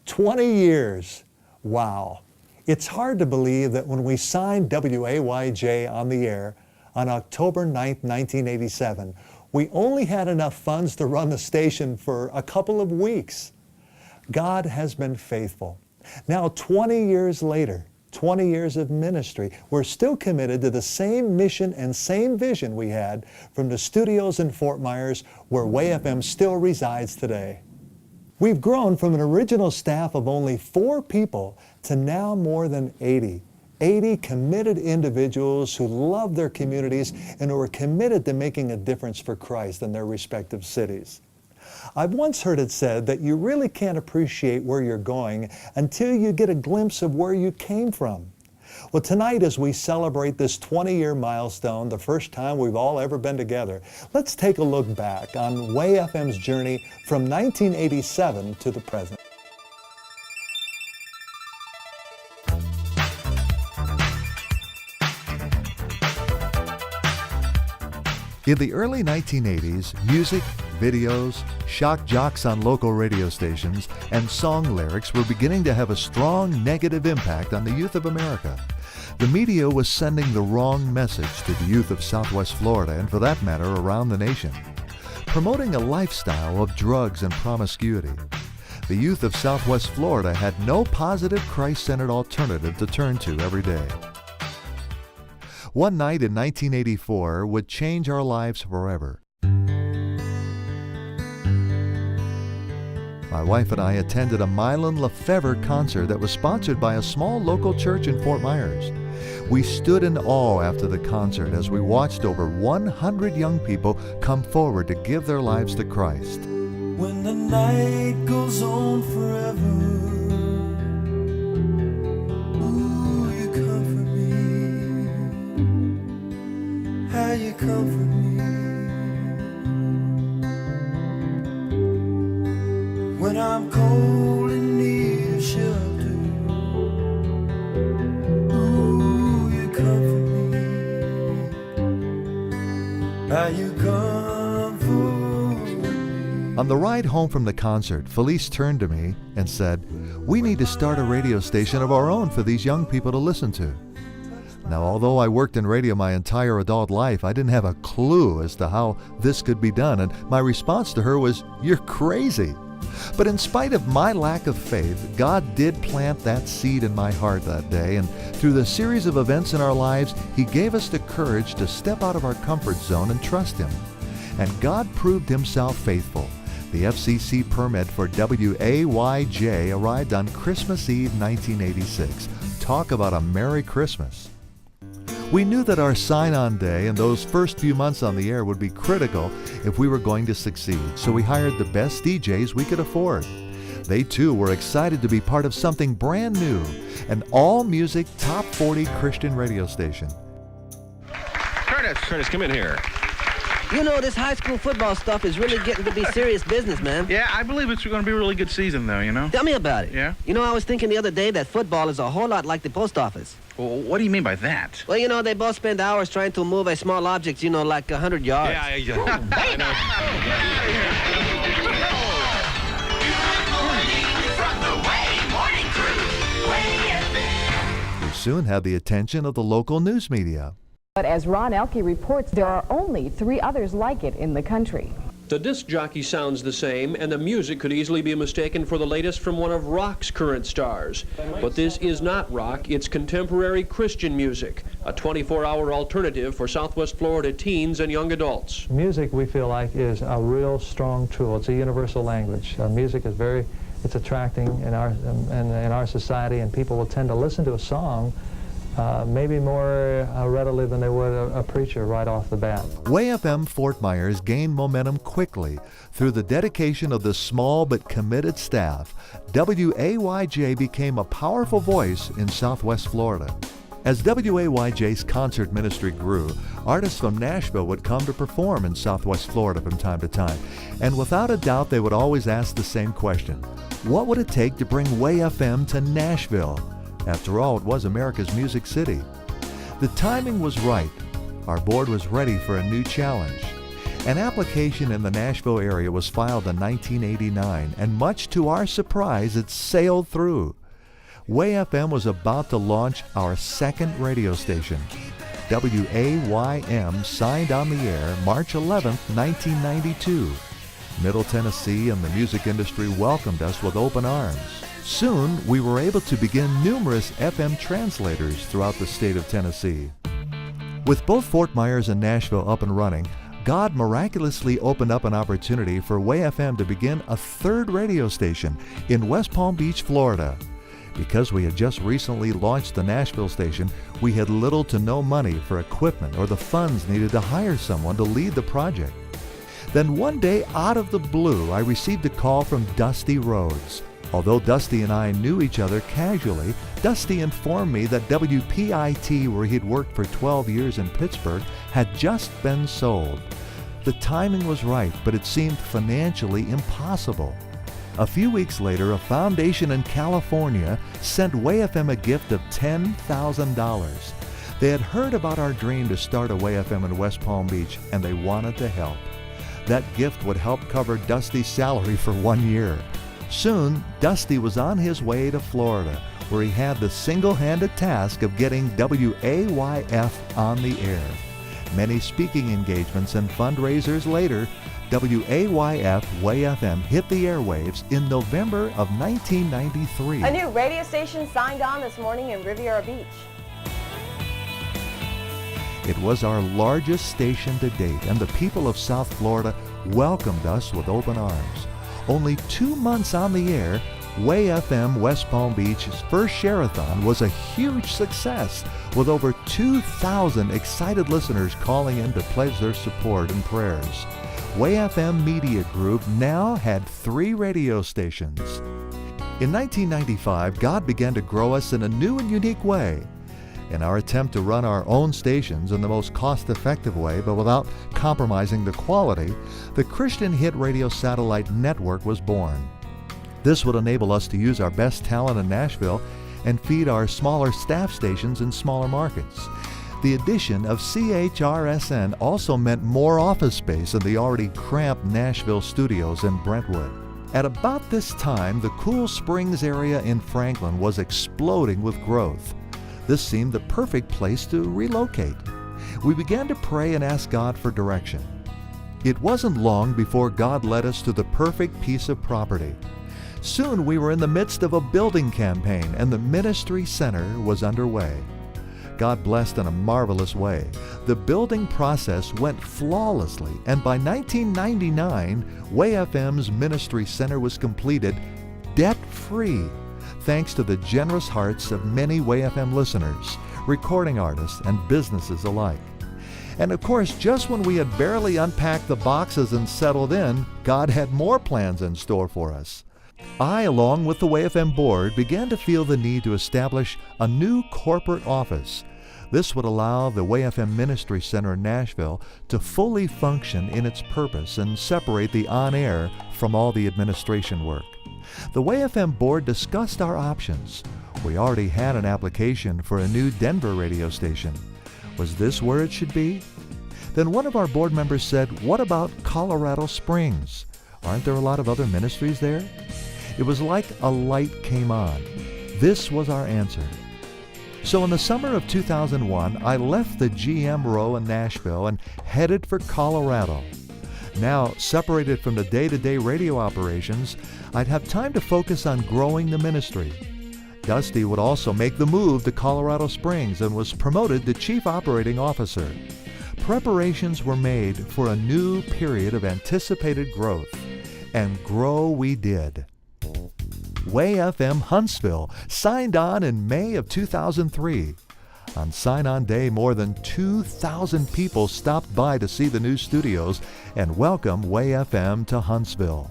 20 years. Wow. It's hard to believe that when we signed WAYJ on the air on October 9th, 1987, we only had enough funds to run the station for a couple of weeks. God has been faithful. Now, 20 years later, 20 years of ministry, we're still committed to the same mission and same vision we had from the studios in Fort Myers, where WAY-FM still resides today. We've grown from an original staff of only 4 people to now more than 80. 80 committed individuals who love their communities and who are committed to making a difference for Christ in their respective cities. I've once heard it said that you really can't appreciate where you're going until you get a glimpse of where you came from. Well, tonight as we celebrate this 20-year milestone, the first time we've all ever been together, let's take a look back on WAY-FM's journey from 1987 to the present. In the early 1980s, music, videos, shock jocks on local radio stations, and song lyrics were beginning to have a strong negative impact on the youth of America. The media was sending the wrong message to the youth of Southwest Florida, and for that matter, around the nation, promoting a lifestyle of drugs and promiscuity. The youth of Southwest Florida had no positive Christ-centered alternative to turn to every day. One night in 1984 would change our lives forever. My wife and I attended a Mylon Lefevre concert that was sponsored by a small local church in Fort Myers. We stood in awe after the concert as we watched over 100 young people come forward to give their lives to Christ. When the night goes on forever, you comfort me. When I'm cold and need shelter, ooh, you comfort me. How you comfort me. On the ride home from the concert, Felice turned to me and said, "We need to start a radio station of our own for these young people to listen to." Now, although I worked in radio my entire adult life, I didn't have a clue as to how this could be done, and my response to her was, "You're crazy." But in spite of my lack of faith, God did plant that seed in my heart that day, and through the series of events in our lives, He gave us the courage to step out of our comfort zone and trust Him. And God proved Himself faithful. The FCC permit for WAYJ arrived on Christmas Eve 1986. Talk about a Merry Christmas. We knew that our sign-on day and those first few months on the air would be critical if we were going to succeed, so we hired the best DJs we could afford. They too were excited to be part of something brand new, an all-music top 40 Christian radio station. Curtis, come in here. You know, this high school football stuff is really getting to be serious business, man. Yeah, I believe it's going to be a really good season, though, you know? Tell me about it. Yeah? You know, I was thinking the other day that football is a whole lot like the post office. Well, what do you mean by that? Well, you know, they both spend hours trying to move a small object, you know, like 100 yards. Yeah, I know. We soon had the attention of the local news media. But as Ron Elke reports, there are only 3 others like it in the country. The disc jockey sounds the same, and the music could easily be mistaken for the latest from one of rock's current stars. But this is not rock, it's contemporary Christian music, a 24-hour alternative for Southwest Florida teens and young adults. Music, we feel like, is a real strong tool. It's a universal language. Music is it's attracting in our society, and people will tend to listen to a song maybe more readily than they would a preacher right off the bat. WAY-FM Fort Myers gained momentum quickly through the dedication of the small but committed staff. WAYJ became a powerful voice in Southwest Florida. As WAYJ's concert ministry grew, artists from Nashville would come to perform in Southwest Florida from time to time. And without a doubt, they would always ask the same question: what would it take to bring WAY-FM to Nashville? After all, it was America's music city. The timing was right. Our board was ready for a new challenge. An application in the Nashville area was filed in 1989, and much to our surprise, it sailed through. WAY-FM was about to launch our second radio station. WAYM signed on the air March 11, 1992. Middle Tennessee and the music industry welcomed us with open arms. Soon, we were able to begin numerous FM translators throughout the state of Tennessee. With both Fort Myers and Nashville up and running, God miraculously opened up an opportunity for WAY-FM to begin a third radio station in West Palm Beach, Florida. Because we had just recently launched the Nashville station, we had little to no money for equipment or the funds needed to hire someone to lead the project. Then one day, out of the blue, I received a call from Dusty Rhodes. Although Dusty and I knew each other casually, Dusty informed me that WPIT, where he'd worked for 12 years in Pittsburgh, had just been sold. The timing was right, but it seemed financially impossible. A few weeks later, a foundation in California sent WAY-FM a gift of $10,000. They had heard about our dream to start a WAY-FM in West Palm Beach, and they wanted to help. That gift would help cover Dusty's salary for 1 year. Soon, Dusty was on his way to Florida, where he had the single-handed task of getting WAYF on the air. Many speaking engagements and fundraisers later, WAYF WAY-FM hit the airwaves in November of 1993. A new radio station signed on this morning in Riviera Beach. It was our largest station to date, and the people of South Florida welcomed us with open arms. Only 2 months on the air, WAY-FM West Palm Beach's first share-a-thon was a huge success, with over 2,000 excited listeners calling in to pledge their support and prayers. WAY-FM Media Group now had 3 radio stations. In 1995, God began to grow us in a new and unique way. In our attempt to run our own stations in the most cost-effective way, but without compromising the quality, the Christian Hit Radio Satellite Network was born. This would enable us to use our best talent in Nashville and feed our smaller staff stations in smaller markets. The addition of CHRSN also meant more office space in the already cramped Nashville studios in Brentwood. At about this time, the Cool Springs area in Franklin was exploding with growth. This seemed the perfect place to relocate. We began to pray and ask God for direction. It wasn't long before God led us to the perfect piece of property. Soon we were in the midst of a building campaign, and the ministry center was underway. God blessed in a marvelous way. The building process went flawlessly, and by 1999, WAY-FM's ministry center was completed debt-free, thanks to the generous hearts of many WAY-FM listeners, recording artists, and businesses alike. And of course, just when we had barely unpacked the boxes and settled in, God had more plans in store for us. I, along with the WAY-FM board, began to feel the need to establish a new corporate office. This would allow the WAY-FM Ministry Center in Nashville to fully function in its purpose and separate the on-air from all the administration work. The WAY-FM board discussed our options. We already had an application for a new Denver radio station. Was this where it should be? Then one of our board members said, "What about Colorado Springs? Aren't there a lot of other ministries there?" It was like a light came on. This was our answer. So in the summer of 2001, I left the GM row in Nashville and headed for Colorado. Now, separated from the day-to-day radio operations, I'd have time to focus on growing the ministry. Dusty would also make the move to Colorado Springs and was promoted to Chief Operating Officer. Preparations were made for a new period of anticipated growth, and grow we did. WAY-FM Huntsville signed on in May of 2003. On sign-on day, more than 2,000 people stopped by to see the new studios and welcome WAY-FM to Huntsville.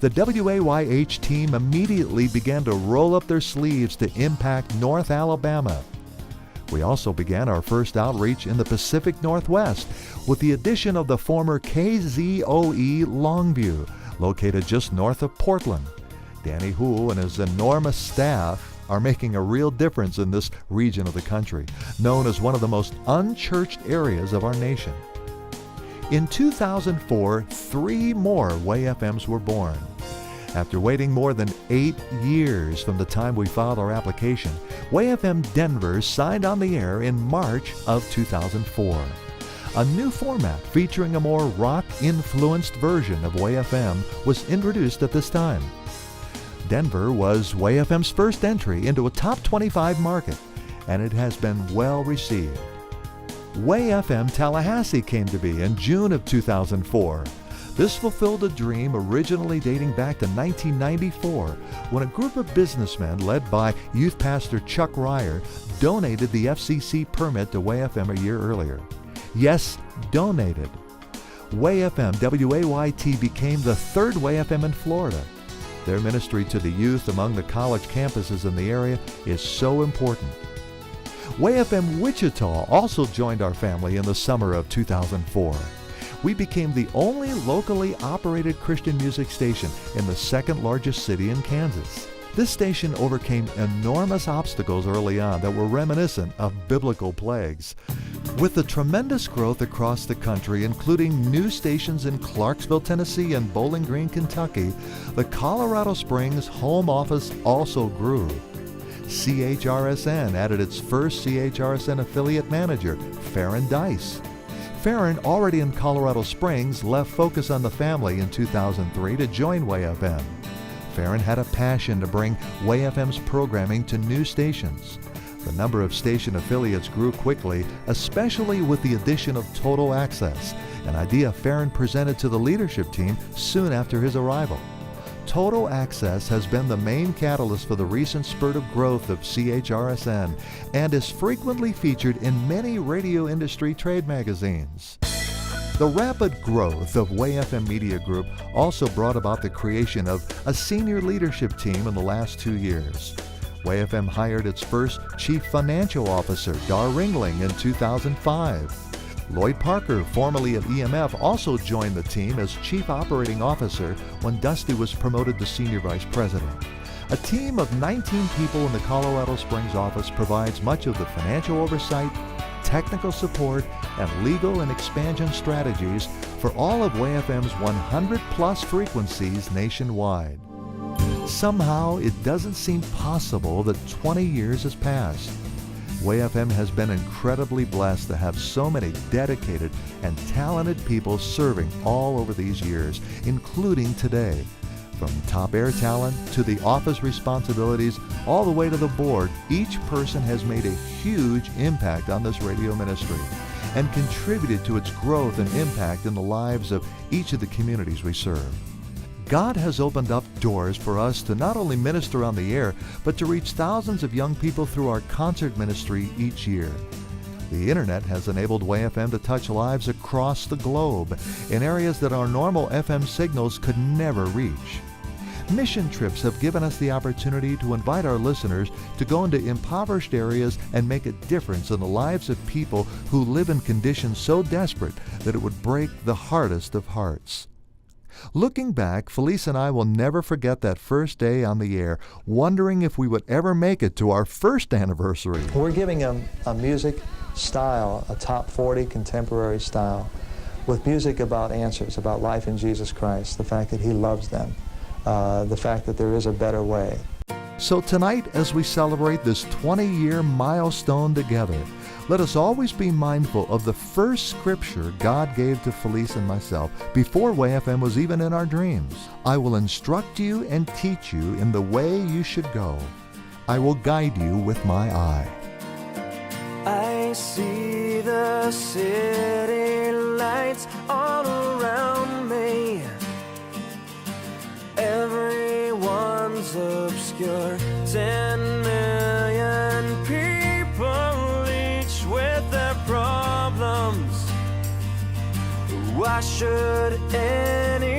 The WAYH team immediately began to roll up their sleeves to impact North Alabama. We also began our first outreach in the Pacific Northwest with the addition of the former KZOE Longview, located just north of Portland. Danny Houle and his enormous staff are making a real difference in this region of the country, known as one of the most unchurched areas of our nation. In 2004, 3 more WAY-FMs were born. After waiting more than 8 years from the time we filed our application, WAY-FM Denver signed on the air in March of 2004. A new format featuring a more rock-influenced version of WAY-FM was introduced at this time. Denver was WAY-FM's first entry into a top 25 market, and it has been well received. WAY-FM Tallahassee came to be in June of 2004. This fulfilled a dream originally dating back to 1994 when a group of businessmen led by youth pastor Chuck Ryer donated the FCC permit to WAY-FM a year earlier. Yes, donated. WAY-FM WAYT became the third WAY-FM in Florida. Their ministry to the youth among the college campuses in the area is so important. WAY-FM Wichita also joined our family in the summer of 2004. We became the only locally operated Christian music station in the second largest city in Kansas. This station overcame enormous obstacles early on that were reminiscent of biblical plagues. With the tremendous growth across the country, including new stations in Clarksville, Tennessee and Bowling Green, Kentucky, the Colorado Springs home office also grew. CHRSN added its first CHRSN affiliate manager, Farron Dice. Farron, already in Colorado Springs, left Focus on the Family in 2003 to join WAY-FM. Farron had a passion to bring WAY-FM's programming to new stations. The number of station affiliates grew quickly, especially with the addition of Total Access, an idea Farron presented to the leadership team soon after his arrival. Total Access has been the main catalyst for the recent spurt of growth of CHRSN and is frequently featured in many radio industry trade magazines. The rapid growth of WAY-FM Media Group also brought about the creation of a senior leadership team in the last 2 years. WAY-FM hired its first Chief Financial Officer, Dar Ringling, in 2005. Lloyd Parker, formerly of EMF, also joined the team as Chief Operating Officer when Dusty was promoted to Senior Vice President. A team of 19 people in the Colorado Springs office provides much of the financial oversight, technical support, and legal and expansion strategies for all of WAY-FM's 100-plus frequencies nationwide. Somehow, it doesn't seem possible that 20 years has passed. WAY-FM has been incredibly blessed to have so many dedicated and talented people serving all over these years, including today. From top air talent to the office responsibilities, all the way to the board, each person has made a huge impact on this radio ministry and contributed to its growth and impact in the lives of each of the communities we serve. God has opened up doors for us to not only minister on the air, but to reach thousands of young people through our concert ministry each year. The internet has enabled WAY-FM to touch lives across the globe in areas that our normal FM signals could never reach. Mission trips have given us the opportunity to invite our listeners to go into impoverished areas and make a difference in the lives of people who live in conditions so desperate that it would break the hardest of hearts. Looking back, Felice and I will never forget that first day on the air, wondering if we would ever make it to our first anniversary. We're giving a music style, a top 40 contemporary style, with music about answers, about life in Jesus Christ, the fact that He loves them, the fact that there is a better way. So tonight, as we celebrate this 20-year milestone together, let us always be mindful of the first scripture God gave to Felice and myself before WAY-FM was even in our dreams. I will instruct you and teach you in the way you should go. I will guide you with my eye. I see the city lights all around me. Everyone's obscure. 10 million people, each with their problems. Why should any